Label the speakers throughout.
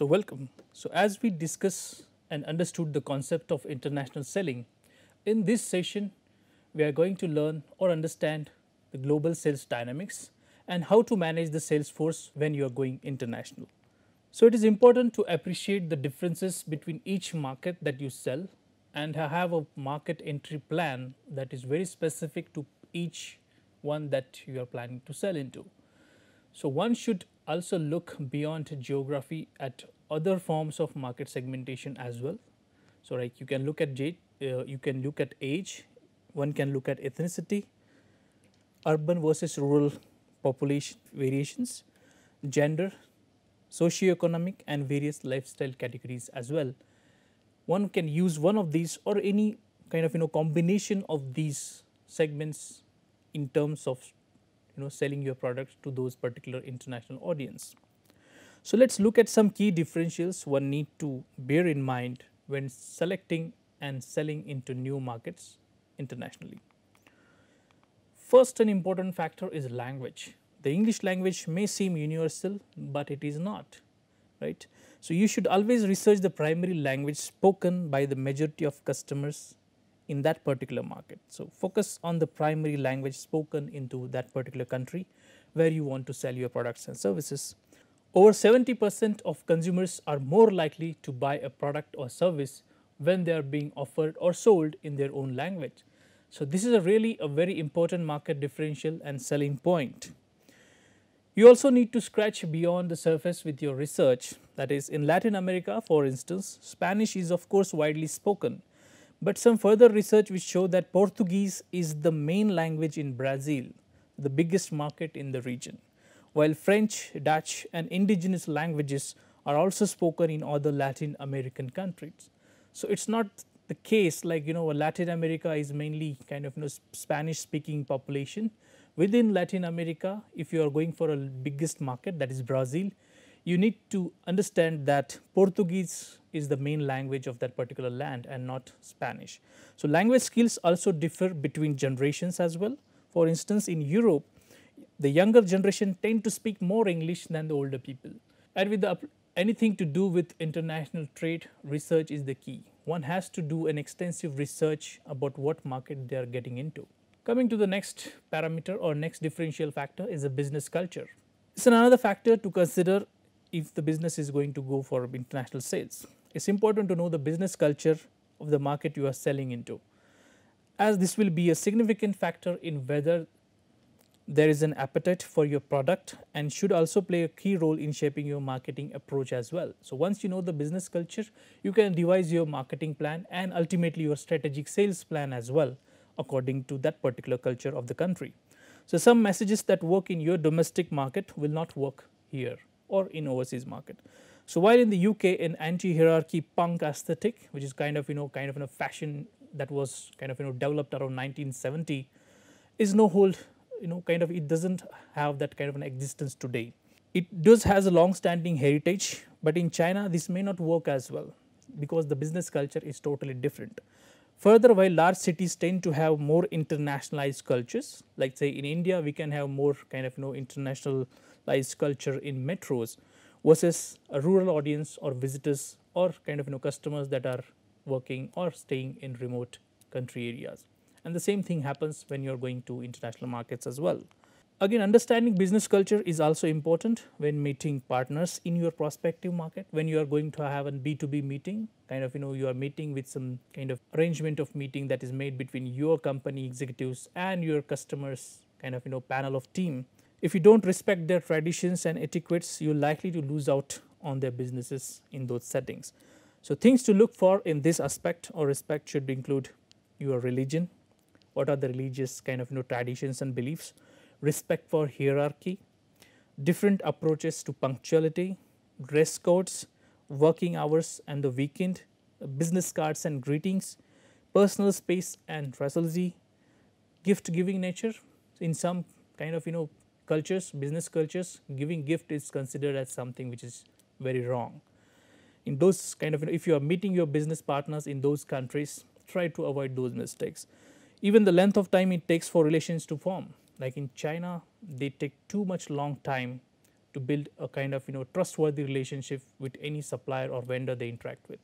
Speaker 1: So, welcome. So, as we discuss and understood the concept of international selling, in this session we are going to learn or understand the global sales dynamics and how to manage the sales force when you are going international. So, it is important to appreciate the differences between each market that you sell and have a market entry plan that is very specific to each one that you are planning to sell into. So, one should also look beyond geography at other forms of market segmentation as well. So, like you can look at you can look at age, one can look at ethnicity, urban versus rural population variations, gender, socioeconomic and various lifestyle categories as well. One can use one of these or any kind of combination of these segments in terms of selling your product to those particular international audience. So, let us look at some key differentials one need to bear in mind when selecting and selling into new markets internationally. First, an important factor is language. The English language may seem universal, but it is not, right. So, you should always research the primary language spoken by the majority of customers in that particular market. So, focus on the primary language spoken into that particular country where you want to sell your products and services. Over 70% of consumers are more likely to buy a product or service when they are being offered or sold in their own language. So, this is really a very important market differential and selling point. You also need to scratch beyond the surface with your research. That is, in Latin America, for instance, Spanish is of course widely spoken, but some further research which show that Portuguese is the main language in Brazil, the biggest market in the region, while French, Dutch and indigenous languages are also spoken in other Latin American countries. So, it is not the case like Latin America is mainly kind of Spanish speaking population. Within Latin America, if you are going for a biggest market, that is Brazil, you need to understand that Portuguese is the main language of that particular land and not Spanish. So, language skills also differ between generations as well. For instance, in Europe, the younger generation tend to speak more English than the older people. And with anything to do with international trade, research is the key. One has to do an extensive research about what market they are getting into. Coming to the next parameter or next differential factor is the business culture. It's another factor to consider if the business is going to go for international sales. It's important to know the business culture of the market you are selling into, as this will be a significant factor in whether there is an appetite for your product and should also play a key role in shaping your marketing approach as well. So, once you know the business culture, you can devise your marketing plan and ultimately your strategic sales plan as well according to that particular culture of the country. So, some messages that work in your domestic market will not work here or in overseas market. So, while in the UK an anti-hierarchy punk aesthetic, which is kind of a fashion that was developed around 1970, is no hold it does not have that kind of an existence today. It does has a long standing heritage, but in China this may not work as well because the business culture is totally different. Further, while large cities tend to have more internationalized cultures, like say in India we can have more internationalized culture in metros versus a rural audience or visitors or customers that are working or staying in remote country areas. And the same thing happens when you are going to international markets as well. Again, understanding business culture is also important when meeting partners in your prospective market. When you are going to have a B2B meeting, you are meeting with some kind of arrangement of meeting that is made between your company executives and your customers panel of team. If you do not respect their traditions and etiquettes, you are likely to lose out on their businesses in those settings. So, things to look for in this aspect or respect should include your religion. What are the religious traditions and beliefs, respect for hierarchy, different approaches to punctuality, dress codes, working hours and the weekend, business cards and greetings, personal space and privacy, gift giving nature. In some cultures, business cultures, giving gift is considered as something which is very wrong. In those if you are meeting your business partners in those countries, try to avoid those mistakes. Even the length of time it takes for relations to form, like in China they take too much long time to build a kind of trustworthy relationship with any supplier or vendor they interact with.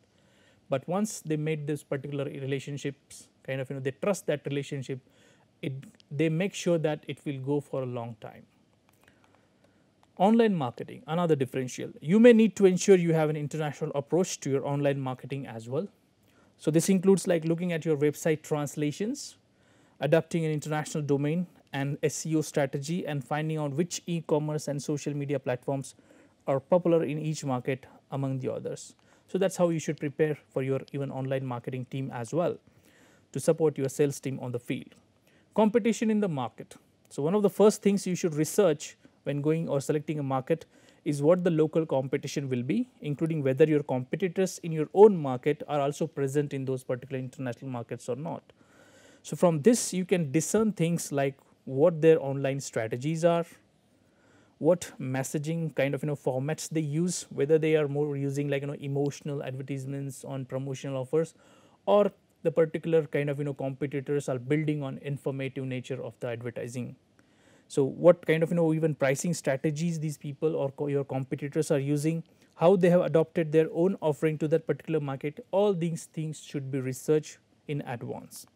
Speaker 1: But once they made this particular relationships kind of they trust that relationship, it they make sure that it will go for a long time. Online marketing, another differential. You may need to ensure you have an international approach to your online marketing as well. So this includes like looking at your website translations, adapting an international domain and SEO strategy, and finding out which e-commerce and social media platforms are popular in each market among the others. So that's how you should prepare for your even online marketing team as well to support your sales team on the field. Competition in the market. So one of the first things you should research when going or selecting a market is what the local competition will be, including whether your competitors in your own market are also present in those particular international markets or not. So from this you can discern things like what their online strategies are, what messaging kind of formats they use, whether they are more using like emotional advertisements on promotional offers, or the particular kind of competitors are building on informative nature of the advertising. So what kind of even pricing strategies these people or your competitors are using, how they have adopted their own offering to that particular market, all these things should be researched in advance.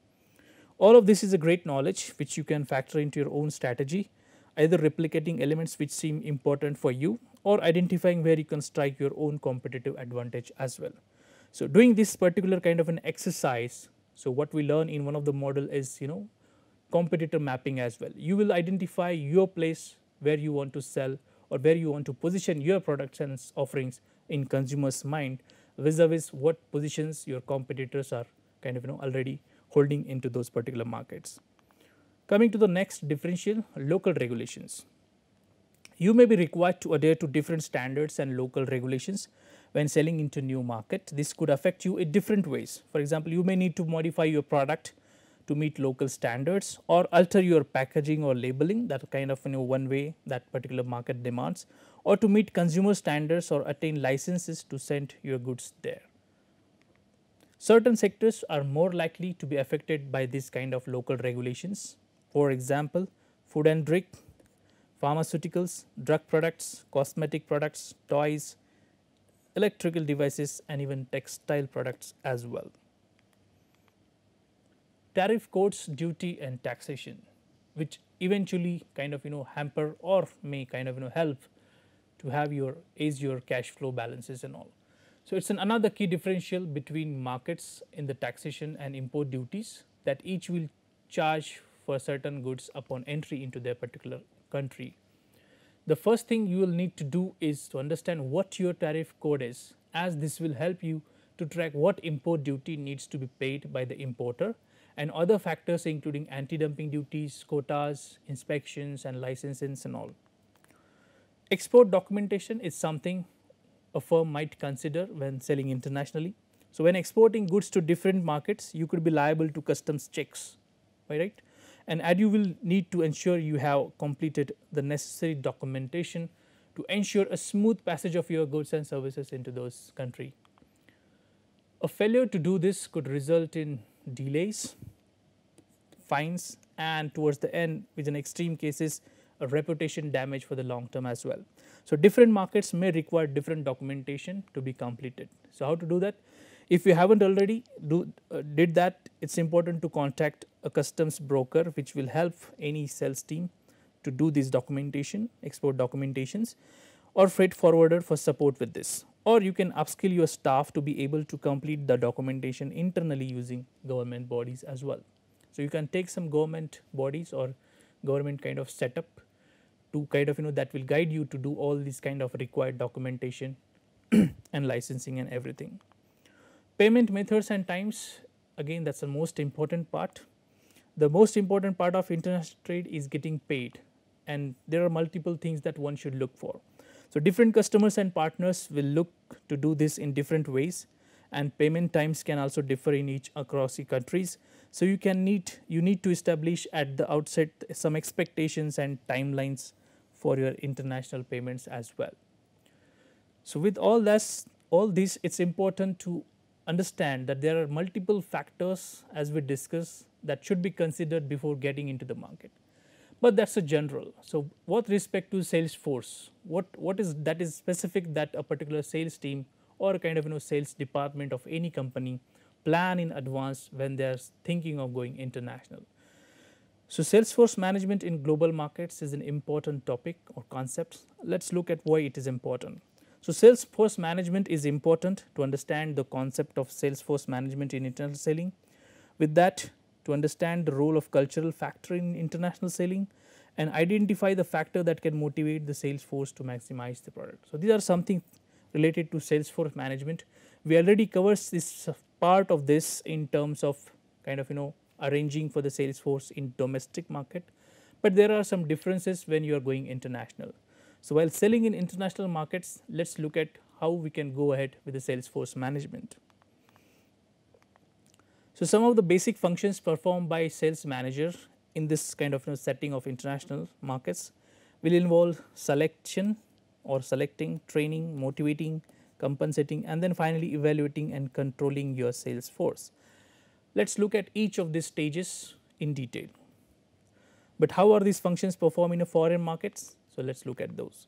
Speaker 1: All of this is a great knowledge which you can factor into your own strategy, either replicating elements which seem important for you or identifying where you can strike your own competitive advantage as well. So doing this particular kind of an exercise, so what we learn in one of the model is competitor mapping as well. You will identify your place where you want to sell or where you want to position your products and offerings in consumers' mind vis-a-vis what positions your competitors are kind of already holding into those particular markets. Coming to the next differential, local regulations. You may be required to adhere to different standards and local regulations when selling into new market. This could affect you in different ways. For example, you may need to modify your product to meet local standards or alter your packaging or labeling, that kind of one way that particular market demands, or to meet consumer standards or attain licenses to send your goods there. Certain sectors are more likely to be affected by this kind of local regulations. For example, food and drink, pharmaceuticals, drug products, cosmetic products, toys, electrical devices, and even textile products as well. Tariff codes, duty and taxation, which eventually kind of hamper or may kind of help to have your aid your cash flow balances and all. So it's another key differential between markets in the taxation and import duties, that each will charge for certain goods upon entry into their particular country. The first thing you will need to do is to understand what your tariff code is, as this will help you to track what import duty needs to be paid by the importer and other factors including anti-dumping duties, quotas, inspections and licenses and all. Export documentation is something a firm might consider when selling internationally. So when exporting goods to different markets, you could be liable to customs checks, right? And you will need to ensure you have completed the necessary documentation to ensure a smooth passage of your goods and services into those countries. A failure to do this could result in delays, fines, and towards the end, with in extreme cases, a reputation damage for the long term as well. So different markets may require different documentation to be completed. So how to do that? If you haven't already did that, it's important to contact a customs broker, which will help any sales team to do this documentation, export documentations, or freight forwarder for support with this. Or you can upskill your staff to be able to complete the documentation internally using government bodies as well. So you can take some government bodies or government kind of setup to kind of that will guide you to do all these kind of required documentation and licensing and everything. Payment methods and times, again that's the most important part. The most important part of international trade is getting paid, and there are multiple things that one should look for. So different customers and partners will look to do this in different ways, and payment times can also differ in each across the countries. So you need to establish at the outset some expectations and timelines for your international payments as well. So with all this, it's important to understand that there are multiple factors, as we discussed, that should be considered before getting into the market. but that is a general. So, with respect to sales force, what is that is specific that a particular sales team or a kind of sales department of any company plan in advance when they are thinking of going international. So, Salesforce management in global markets is an important topic or concept. Let us look at why it is important. So, Salesforce management is important to understand the concept of Salesforce management in international selling. With that, to understand the role of cultural factor in international selling and identify the factor that can motivate the sales force to maximize the product. So, these are something related to Salesforce management. We already covered this part of this in terms of kind of arranging for the sales force in domestic market, but there are some differences when you are going international. So, while selling in international markets, let us look at how we can go ahead with the sales force management. So, some of the basic functions performed by sales manager in this kind of setting of international markets will involve selection or selecting, training, motivating, compensating, and then finally evaluating and controlling your sales force. Let us look at each of these stages in detail. But how are these functions performed in a foreign markets? So, let us look at those.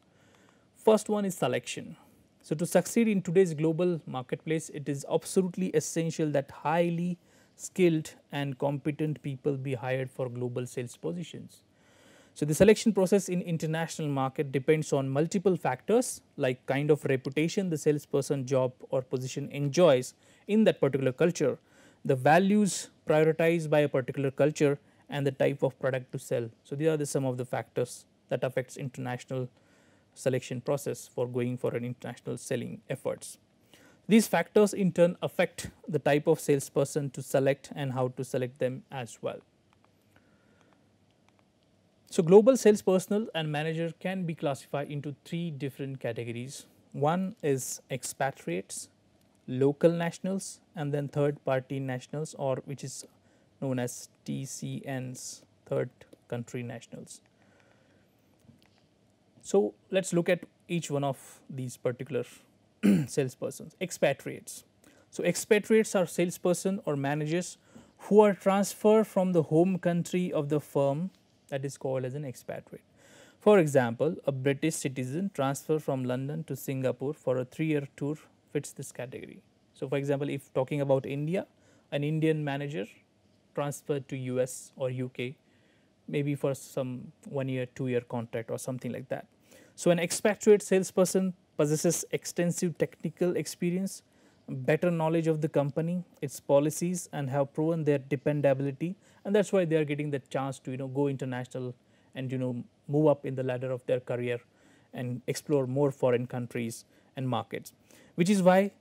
Speaker 1: First one is selection. So, to succeed in today's global marketplace, it is absolutely essential that highly skilled and competent people be hired for global sales positions. So, the selection process in international market depends on multiple factors like kind of reputation the salesperson job or position enjoys in that particular culture, the values prioritized by a particular culture, and the type of product to sell. So, these are some of the factors that affects international selection process for going for an international selling efforts. These factors in turn affect the type of salesperson to select and how to select them as well. So, global sales personnel and manager can be classified into three different categories. One is expatriates, local nationals, and then third party nationals, or which is known as TCNs, third country nationals. So, let us look at each one of these particular salespersons. Expatriates. So, expatriates are salesperson or managers who are transferred from the home country of the firm, that is called as an expatriate. For example, a British citizen transferred from London to Singapore for a 3-year tour fits this category. So, for example, if talking about India, an Indian manager transferred to US or UK maybe for some 1-year, 2-year contract or something like that. So, an expatriate salesperson possesses extensive technical experience, better knowledge of the company, its policies, and have proven their dependability, and that is why they are getting the chance to go international and move up in the ladder of their career and explore more foreign countries and markets, which is why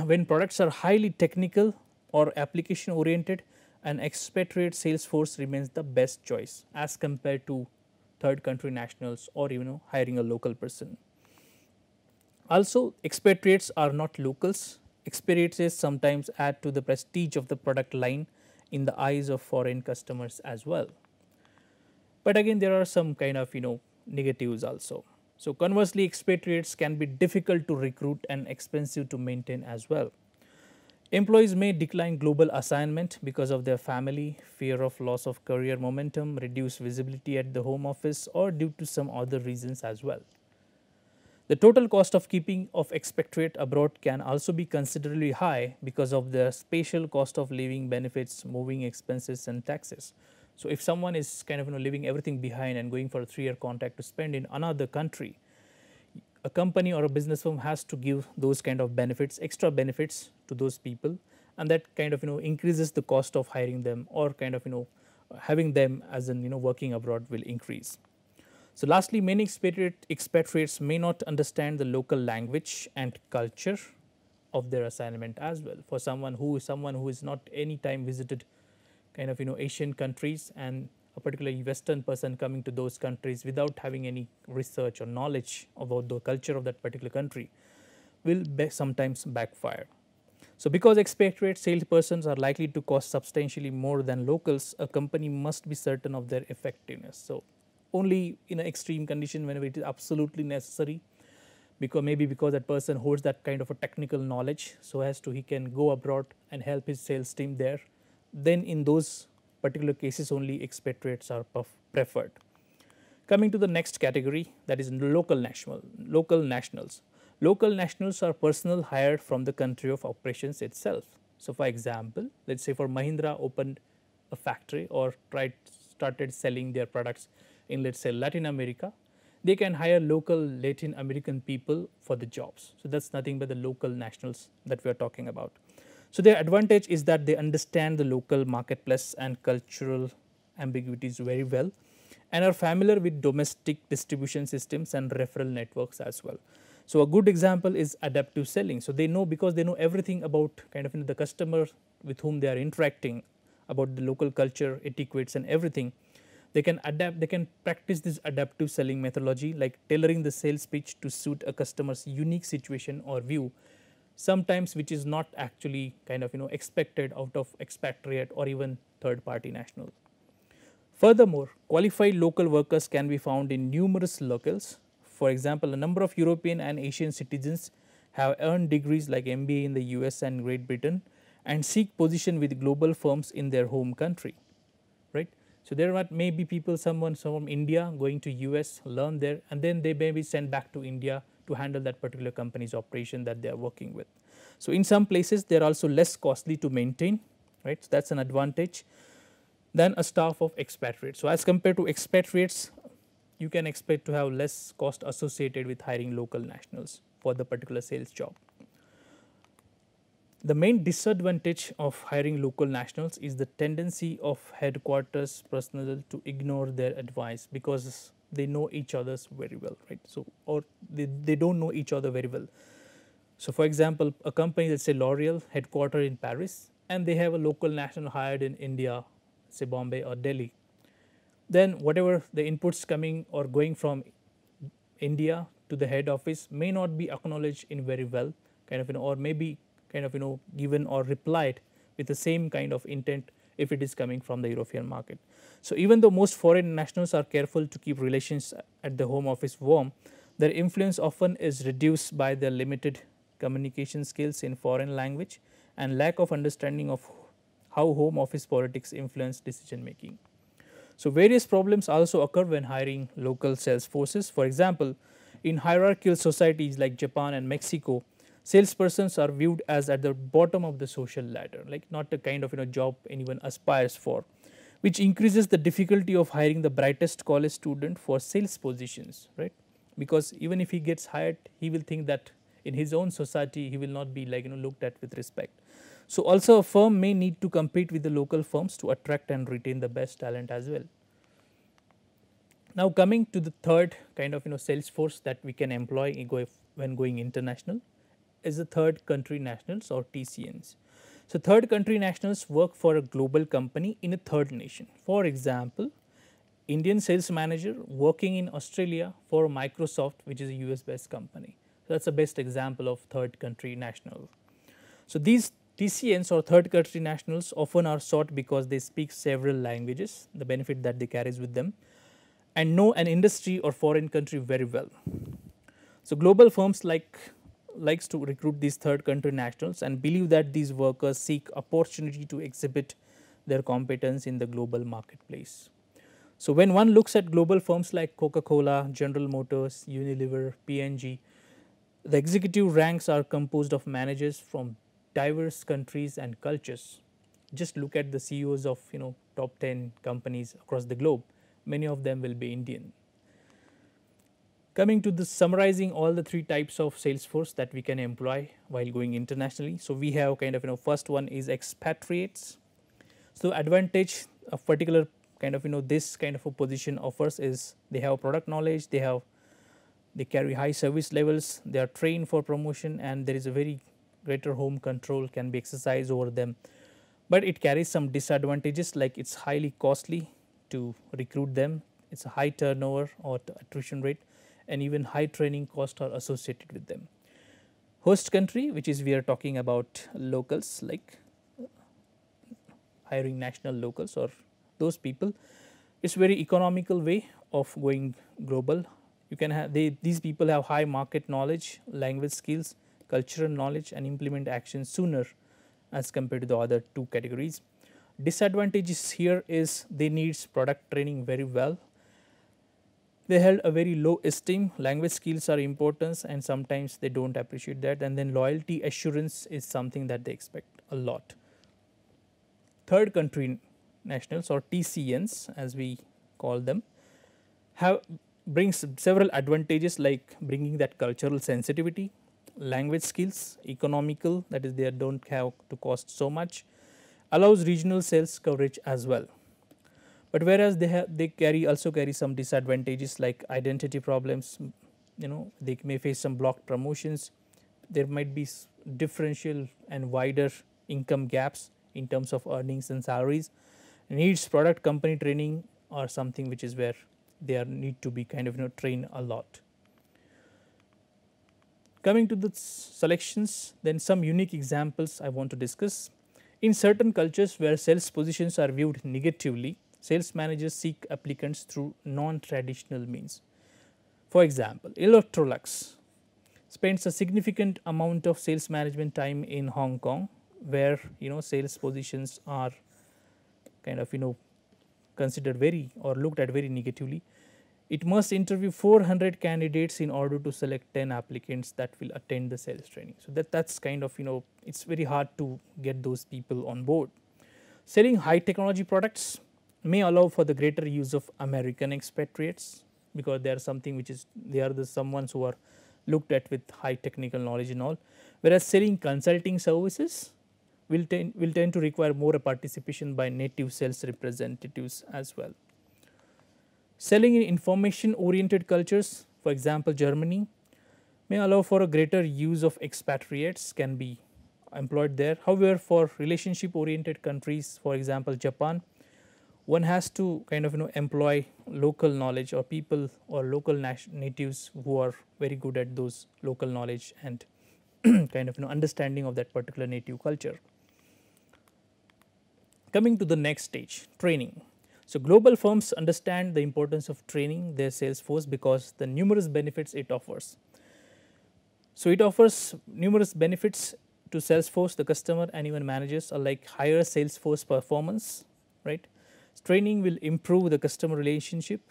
Speaker 1: when products are highly technical or application oriented, an expatriate sales force remains the best choice as compared to third country nationals or hiring a local person. Also, expatriates are not locals. Expatriates sometimes add to the prestige of the product line in the eyes of foreign customers as well. But again, there are some kind of negatives also. So, conversely, expatriates can be difficult to recruit and expensive to maintain as well. Employees may decline global assignment because of their family, fear of loss of career momentum, reduced visibility at the home office, or due to some other reasons as well. The total cost of keeping of expatriate abroad can also be considerably high because of the spatial cost of living, benefits, moving expenses, and taxes. So, if someone is kind of leaving everything behind and going for a 3-year contract to spend in another country, a company or a business firm has to give those kind of benefits, extra benefits to those people, and that kind of increases the cost of hiring them or kind of having them as in working abroad will increase. So, lastly, many expatriates may not understand the local language and culture of their assignment as well. For someone who is not any time visited kind of Asian countries, and a particular Western person coming to those countries without having any research or knowledge about the culture of that particular country will sometimes backfire. So, because expatriate salespersons are likely to cost substantially more than locals, a company must be certain of their effectiveness. So, only in an extreme condition whenever it is absolutely necessary, because that person holds that kind of a technical knowledge, so as to he can go abroad and help his sales team there, then in those particular cases only expatriates are preferred. Coming to the next category, that is local nationals. Local nationals are personnel hired from the country of operations itself. So, for example, let us say for Mahindra opened a factory or started selling their products in, let us say, Latin America, they can hire local Latin American people for the jobs. So, that is nothing but the local nationals that we are talking about. So, their advantage is that they understand the local marketplace and cultural ambiguities very well, and are familiar with domestic distribution systems and referral networks as well. So, a good example is adaptive selling. So, they know, because they know everything about kind of the customer with whom they are interacting, about the local culture, etiquettes and everything. They can adapt, they can practice this adaptive selling methodology, like tailoring the sales pitch to suit a customer's unique situation or view, sometimes which is not actually kind of expected out of expatriate or even third party national. Furthermore, qualified local workers can be found in numerous locales. For example, a number of European and Asian citizens have earned degrees like MBA in the US and Great Britain and seek position with global firms in their home country, right. So, there may be people, someone from India going to US, learn there, and then they may be sent back to India to handle that particular company's operation that they are working with. So, in some places they are also less costly to maintain, right. So, that is an advantage than a staff of expatriates. So, as compared to expatriates, you can expect to have less cost associated with hiring local nationals for the particular sales job. The main disadvantage of hiring local nationals is the tendency of headquarters personnel to ignore their advice, because they know each other's very well, right. So, or they do not know each other very well. So, for example, a company, let us say L'Oreal, headquartered in Paris, and they have a local national hired in India, say Bombay or Delhi. Then whatever the inputs coming or going from India to the head office may not be acknowledged in very well, kind of or maybe kind of given or replied with the same kind of intent if it is coming from the European market. So, even though most foreign nationals are careful to keep relations at the home office warm, their influence often is reduced by their limited communication skills in foreign language and lack of understanding of how home office politics influence decision making. So, various problems also occur when hiring local sales forces. For example, in hierarchical societies like Japan and Mexico, salespersons are viewed as at the bottom of the social ladder, like not the kind of job anyone aspires for, which increases the difficulty of hiring the brightest college student for sales positions, right. Because even if he gets hired, he will think that in his own society he will not be like looked at with respect. So, also a firm may need to compete with the local firms to attract and retain the best talent as well. Now, coming to the third kind of sales force that we can employ when going international is the third country nationals or TCNs. So, third country nationals work for a global company in a third nation. For example, Indian sales manager working in Australia for Microsoft, which is a US based company. So, that is the best example of third country national. So, these TCNs or third country nationals often are sought because they speak several languages, the benefit that they carries with them, and know an industry or foreign country very well. So, global firms likes to recruit these third country nationals and believe that these workers seek opportunity to exhibit their competence in the global marketplace. So, when one looks at global firms like Coca-Cola, General Motors, Unilever, P&G, the executive ranks are composed of managers from diverse countries and cultures. Just look at the CEOs of top 10 companies across the globe, many of them will be Indian. Coming to the summarizing all the three types of sales force that we can employ while going internationally. So, we have kind of first one is expatriates. So, advantage of particular kind of this kind of a position offers is they have product knowledge, they carry high service levels, they are trained for promotion, and there is a very greater home control can be exercised over them. But it carries some disadvantages, like it is highly costly to recruit them, it is a high turnover or attrition rate, and even high training costs are associated with them. Host country, which is we are talking about locals, like hiring national locals or those people, it's very economical way of going global. You can have these people have high market knowledge, language skills, cultural knowledge, and implement actions sooner as compared to the other two categories. Disadvantages here is they needs product training very well. they held a very low esteem. Language skills are important and sometimes they don't appreciate that, and then loyalty assurance is something that they expect a lot. Third country nationals, or TCNs as we call them, have brings several advantages, like bringing that cultural sensitivity, language skills, economical, that is they don't have to cost so much, allows regional sales coverage as well. But whereas they also carry some disadvantages like identity problems, they may face some blocked promotions, there might be differential and wider income gaps in terms of earnings and salaries, needs product company training or something, which is where they need to be kind of trained a lot. Coming to the selections, then some unique examples I want to discuss. In certain cultures where sales positions are viewed negatively, sales managers seek applicants through non-traditional means. For example, Electrolux spends a significant amount of sales management time in Hong Kong, where sales positions are kind of considered very or looked at very negatively. It must interview 400 candidates in order to select 10 applicants that will attend the sales training. So that's kind of it's very hard to get those people on board. Selling high technology products may allow for the greater use of American expatriates, because they are something which is they are the someones who are looked at with high technical knowledge and all, whereas selling consulting services will tend to require more participation by native sales representatives as well. Selling in information oriented cultures, for example Germany, may allow for a greater use of expatriates can be employed there. However, for relationship oriented countries, for example Japan, one has to kind of employ local knowledge or people or local natives who are very good at those local knowledge and kind of understanding of that particular native culture. Coming to the next stage, training. So global firms understand the importance of training their sales force because the numerous benefits it offers. So it offers numerous benefits to sales force, the customer, and even managers, are like higher sales force performance, right? Training will improve the customer relationship,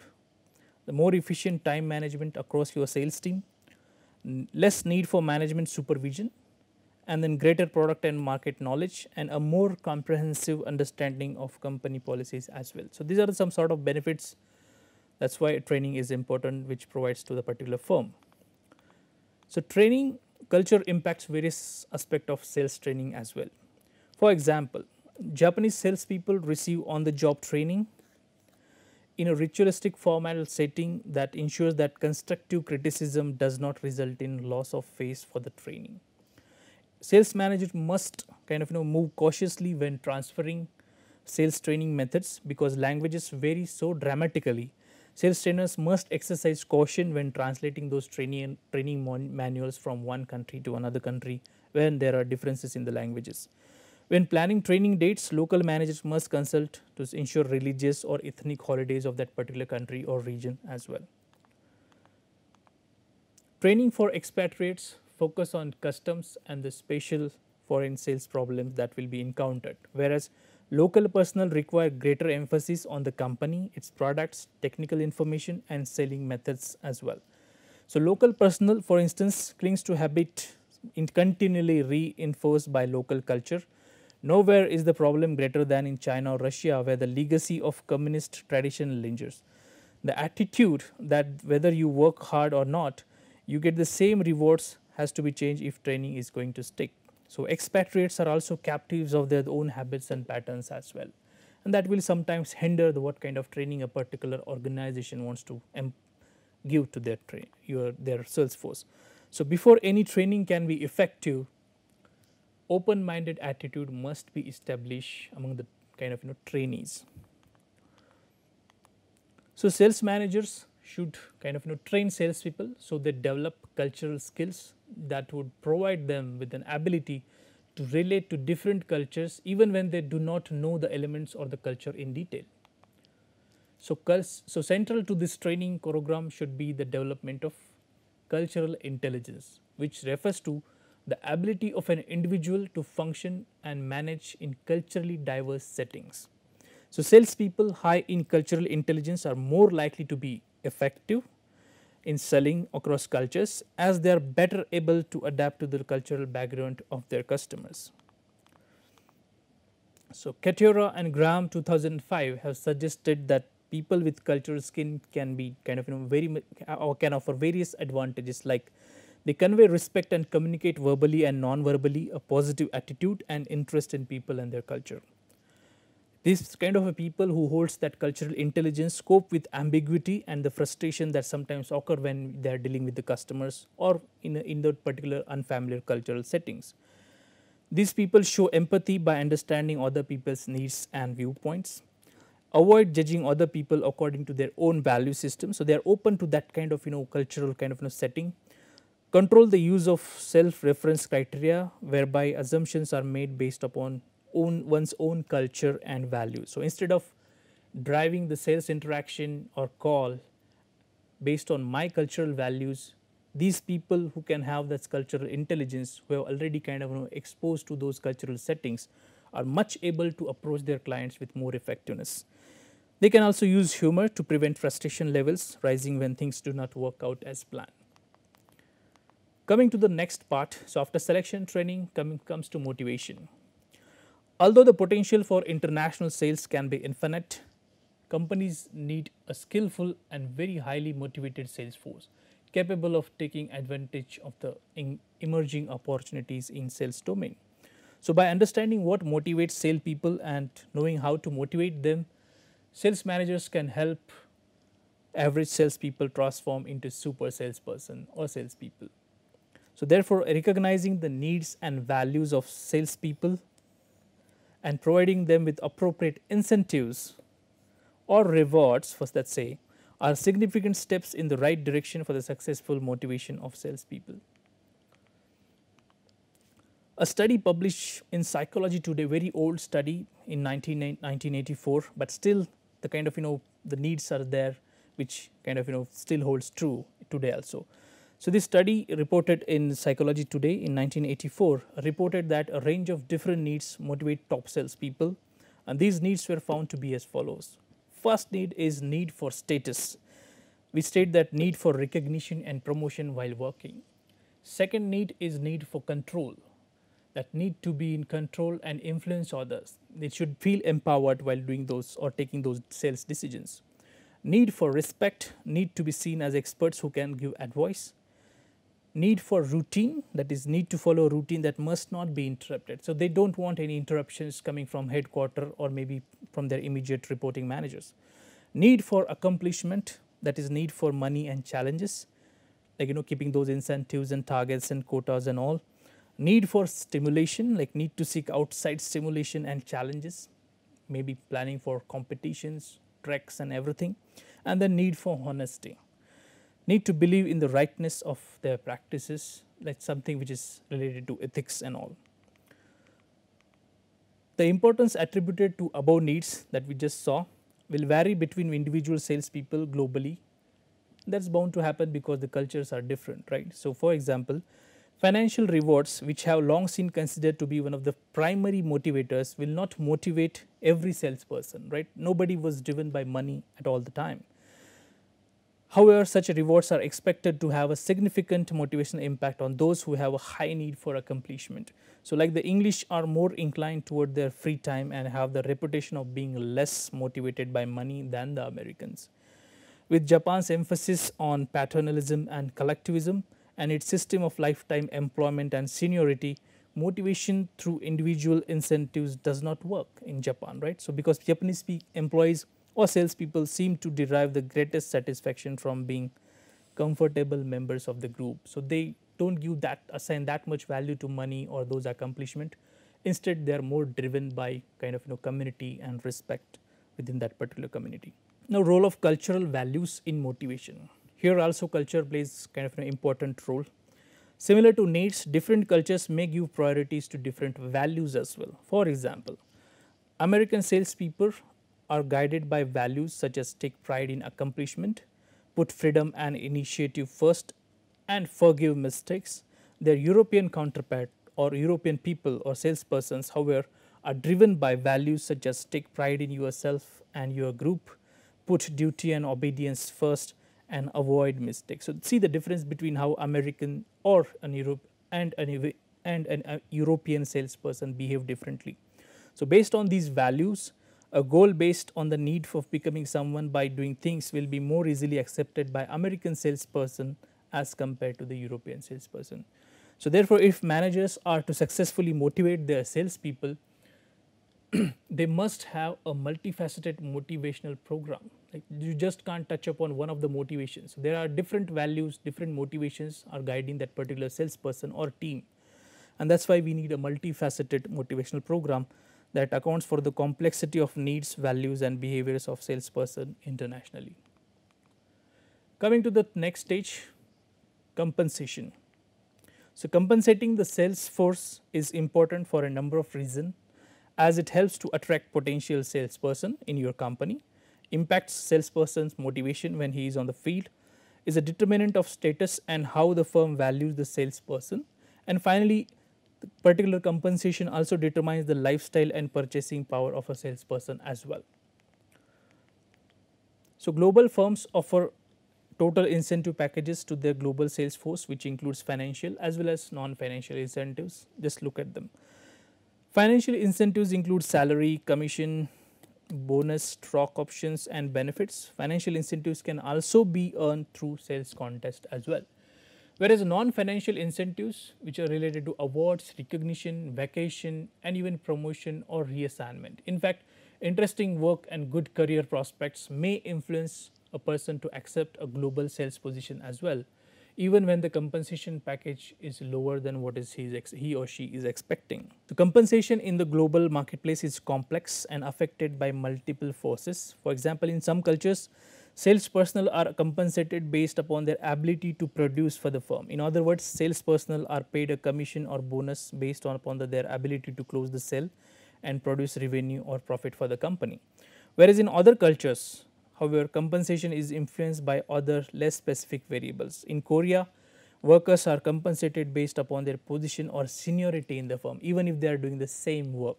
Speaker 1: the more efficient time management across your sales team, less need for management supervision, and then greater product and market knowledge, and a more comprehensive understanding of company policies as well. So these are some sort of benefits. That's why training is important, which provides to the particular firm. So training culture impacts various aspects of sales training as well. For example, Japanese salespeople receive on-the-job training in a ritualistic formal setting that ensures that constructive criticism does not result in loss of face for the training. Sales managers must kind of move cautiously when transferring sales training methods, because languages vary so dramatically. Sales trainers must exercise caution when translating those training manuals from one country to another country when there are differences in the languages. When planning training dates, local managers must consult to ensure religious or ethnic holidays of that particular country or region as well. Training for expatriates focus on customs and the special foreign sales problems that will be encountered, whereas local personnel require greater emphasis on the company, its products, technical information, and selling methods as well. So local personnel, for instance, clings to habit continually reinforced by local culture. Nowhere is the problem greater than in China or Russia, where the legacy of communist tradition lingers. The attitude that whether you work hard or not, you get the same rewards has to be changed if training is going to stick. So expatriates are also captives of their own habits and patterns as well, and that will sometimes hinder what kind of training a particular organization wants to give to their sales force. So before any training can be effective, open-minded attitude must be established among the kind of trainees. So sales managers should kind of train salespeople so they develop cultural skills that would provide them with an ability to relate to different cultures even when they do not know the elements or the culture in detail. So central to this training program should be the development of cultural intelligence, which refers to the ability of an individual to function and manage in culturally diverse settings. So salespeople high in cultural intelligence are more likely to be effective in selling across cultures, as they are better able to adapt to the cultural background of their customers. So, Katura and Graham 2005 have suggested that people with cultural skin can be kind of or can offer various advantages, like they convey respect and communicate verbally and non-verbally a positive attitude and interest in people and their culture. These kind of a people who holds that cultural intelligence cope with ambiguity and the frustration that sometimes occur when they are dealing with the customers or in the particular unfamiliar cultural settings. These people show empathy by understanding other people's needs and viewpoints, avoid judging other people according to their own value system. So they are open to that kind of cultural kind of setting. Control the use of self-reference criteria, whereby assumptions are made based upon one's own culture and values. So instead of driving the sales interaction or call based on my cultural values, these people who can have that cultural intelligence, who have already kind of exposed to those cultural settings, are much able to approach their clients with more effectiveness. They can also use humor to prevent frustration levels rising when things do not work out as planned. Coming to the next part, so after selection training comes to motivation. Although the potential for international sales can be infinite, companies need a skillful and very highly motivated sales force capable of taking advantage of the emerging opportunities in sales domain. So by understanding what motivates salespeople and knowing how to motivate them, sales managers can help average salespeople transform into super salesperson or salespeople. So therefore, recognizing the needs and values of salespeople and providing them with appropriate incentives or rewards, for let's say, are significant steps in the right direction for the successful motivation of salespeople. A study published in Psychology Today, very old study in 1984, but still the kind of the needs are there, which kind of still holds true today also. So this study reported in Psychology Today in 1984 reported that a range of different needs motivate top salespeople, and these needs were found to be as follows. First need is need for status. We state that need for recognition and promotion while working. Second need is need for control, that need to be in control and influence others. They should feel empowered while doing those or taking those sales decisions. Need for respect, need to be seen as experts who can give advice. Need for routine, that is need to follow a routine that must not be interrupted. So they don't want any interruptions coming from headquarters or maybe from their immediate reporting managers. Need for accomplishment, that is need for money and challenges, like keeping those incentives and targets and quotas and all. Need for stimulation, like need to seek outside stimulation and challenges, maybe planning for competitions, treks and everything. And the need for honesty, need to believe in the rightness of their practices, like something which is related to ethics and all. The importance attributed to above needs that we just saw will vary between individual salespeople globally. That's bound to happen because the cultures are different, right? So for example, financial rewards, which have long been considered to be one of the primary motivators, will not motivate every salesperson, right? Nobody was driven by money at all the time. However, such rewards are expected to have a significant motivational impact on those who have a high need for accomplishment. So like the English are more inclined toward their free time and have the reputation of being less motivated by money than the Americans. With Japan's emphasis on paternalism and collectivism and its system of lifetime employment and seniority, motivation through individual incentives does not work in Japan, right? So because Japanese employees or salespeople seem to derive the greatest satisfaction from being comfortable members of the group. So they don't assign that much value to money or those accomplishment. Instead, they are more driven by kind of community and respect within that particular community. Now, role of cultural values in motivation. Here also culture plays kind of an important role. Similar to needs, different cultures may give priorities to different values as well. For example, American salespeople are guided by values such as take pride in accomplishment, put freedom and initiative first, and forgive mistakes. Their European counterpart or European people or salespersons, however, are driven by values such as take pride in yourself and your group, put duty and obedience first, and avoid mistakes. So see the difference between how American or an European salesperson behave differently. So based on these values, a goal based on the need for becoming someone by doing things will be more easily accepted by American salesperson as compared to the European salesperson. So therefore, if managers are to successfully motivate their salespeople, they must have a multifaceted motivational program. Like you just can't touch upon one of the motivations. There are different values, different motivations are guiding that particular salesperson or team, and that's why we need a multifaceted motivational program that accounts for the complexity of needs, values, and behaviors of salesperson internationally. Coming to the next stage, compensation. So compensating the sales force is important for a number of reasons, as it helps to attract potential salesperson in your company, impacts salesperson's motivation when he is on the field, is a determinant of status and how the firm values the salesperson, and finally, the particular compensation also determines the lifestyle and purchasing power of a salesperson as well. So global firms offer total incentive packages to their global sales force, which includes financial as well as non-financial incentives. Just look at them. Financial incentives include salary, commission, bonus, stock options, and benefits. Financial incentives can also be earned through sales contest as well. Whereas non-financial incentives, which are related to awards, recognition, vacation, and even promotion or reassignment. In fact, interesting work and good career prospects may influence a person to accept a global sales position as well, even when the compensation package is lower than what is he or she is expecting. The compensation in the global marketplace is complex and affected by multiple forces. For example, in some cultures, sales personnel are compensated based upon their ability to produce for the firm. In other words, sales personnel are paid a commission or bonus based upon their ability to close the sale and produce revenue or profit for the company. Whereas in other cultures, however, compensation is influenced by other less specific variables. In Korea, workers are compensated based upon their position or seniority in the firm, even if they are doing the same work.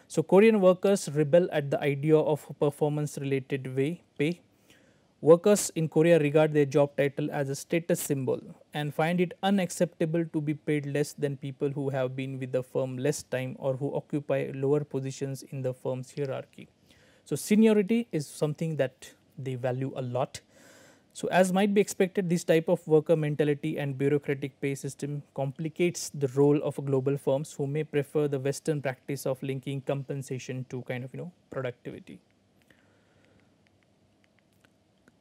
Speaker 1: So Korean workers rebel at the idea of performance related pay. Workers in Korea regard their job title as a status symbol and find it unacceptable to be paid less than people who have been with the firm less time or who occupy lower positions in the firm's hierarchy. So seniority is something that they value a lot. So as might be expected, this type of worker mentality and bureaucratic pay system complicates the role of global firms who may prefer the Western practice of linking compensation to productivity.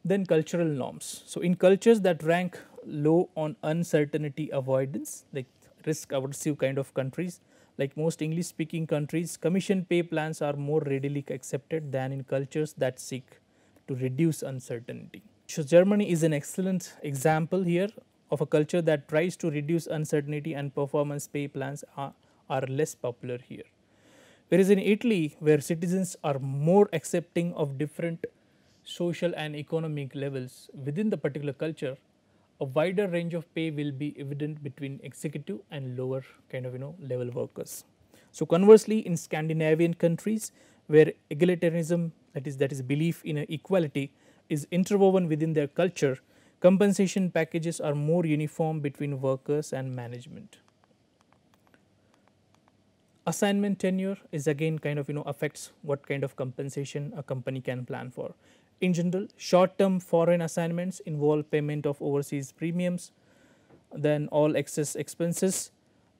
Speaker 1: Then cultural norms. So in cultures that rank low on uncertainty avoidance, like risk aversive kind of countries, like most English speaking countries, commission pay plans are more readily accepted than in cultures that seek to reduce uncertainty. So Germany is an excellent example here of a culture that tries to reduce uncertainty, and performance pay plans are less popular here. Whereas in Italy, where citizens are more accepting of different social and economic levels within the particular culture, a wider range of pay will be evident between executive and lower level workers. So conversely, in Scandinavian countries where egalitarianism, that is belief in equality, is interwoven within their culture, compensation packages are more uniform between workers and management. Assignment tenure is again affects what kind of compensation a company can plan for. In general, short-term foreign assignments involve payment of overseas premiums, then all excess expenses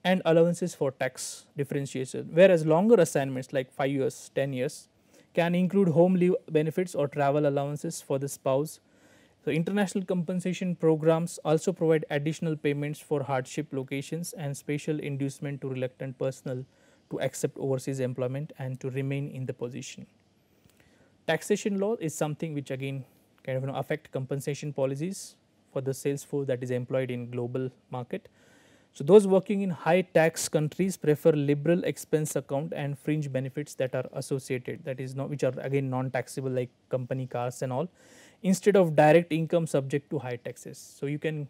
Speaker 1: and allowances for tax differentiation, whereas longer assignments like 5 years, 10 years can include home leave benefits or travel allowances for the spouse. So international compensation programs also provide additional payments for hardship locations and special inducement to reluctant personnel to accept overseas employment and to remain in the position. Taxation law is something which again affect compensation policies for the sales force that is employed in global market. So those working in high tax countries prefer liberal expense account and fringe benefits that are associated, that is which are again non-taxable, like company cars and all, instead of direct income subject to high taxes. So you can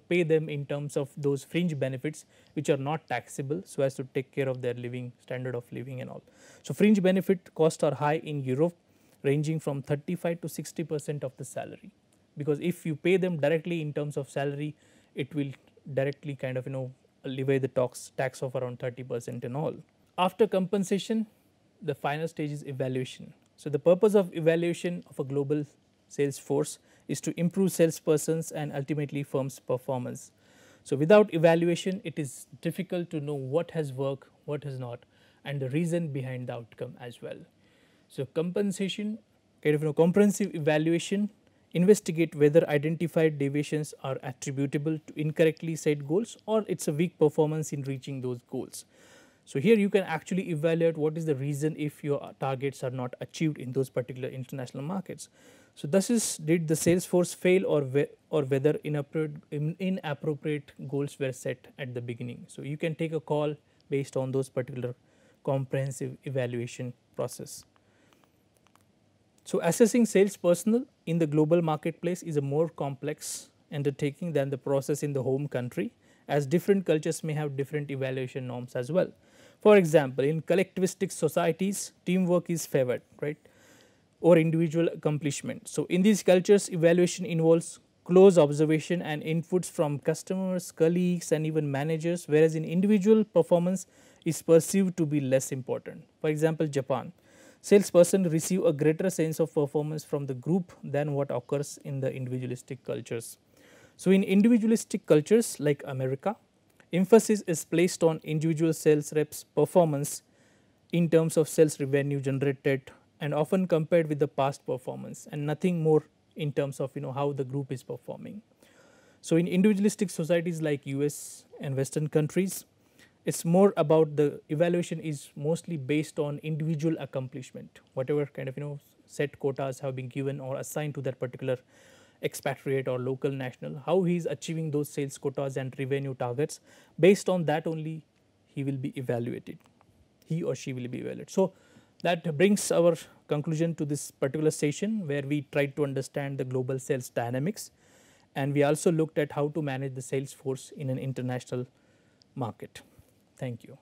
Speaker 1: pay them in terms of those fringe benefits which are not taxable, so as to take care of their living standard of living and all. So fringe benefit costs are high in Europe, ranging from 35 to 60% of the salary, because if you pay them directly in terms of salary, it will directly kind of levy the tax of around 30% and all. After compensation, the final stage is evaluation. So the purpose of evaluation of a global sales force is to improve salespersons and ultimately firm's performance. So without evaluation, it is difficult to know what has worked, what has not, and the reason behind the outcome as well. So compensation, kind of comprehensive evaluation, investigate whether identified deviations are attributable to incorrectly set goals or it's a weak performance in reaching those goals. So here you can actually evaluate what is the reason if your targets are not achieved in those particular international markets. So this is, did the sales force fail or whether inappropriate goals were set at the beginning. So you can take a call based on those particular comprehensive evaluation process. So assessing sales personnel in the global marketplace is a more complex undertaking than the process in the home country, as different cultures may have different evaluation norms as well. For example, in collectivistic societies, teamwork is favored, right, or individual accomplishment. So in these cultures, evaluation involves close observation and inputs from customers, colleagues, and even managers, whereas in individual, performance is perceived to be less important. For example, Japan, salesperson receive a greater sense of performance from the group than what occurs in the individualistic cultures. So in individualistic cultures like America, emphasis is placed on individual sales reps' performance in terms of sales revenue generated and often compared with the past performance, and nothing more in terms of how the group is performing. So in individualistic societies like US and Western countries, it's more about the evaluation is mostly based on individual accomplishment, whatever kind of set quotas have been given or assigned to that particular expatriate or local national, how he is achieving those sales quotas and revenue targets. Based on that only he will be evaluated, he or she will be evaluated. So that brings our conclusion to this particular session, where we tried to understand the global sales dynamics, and we also looked at how to manage the sales force in an international market. Thank you.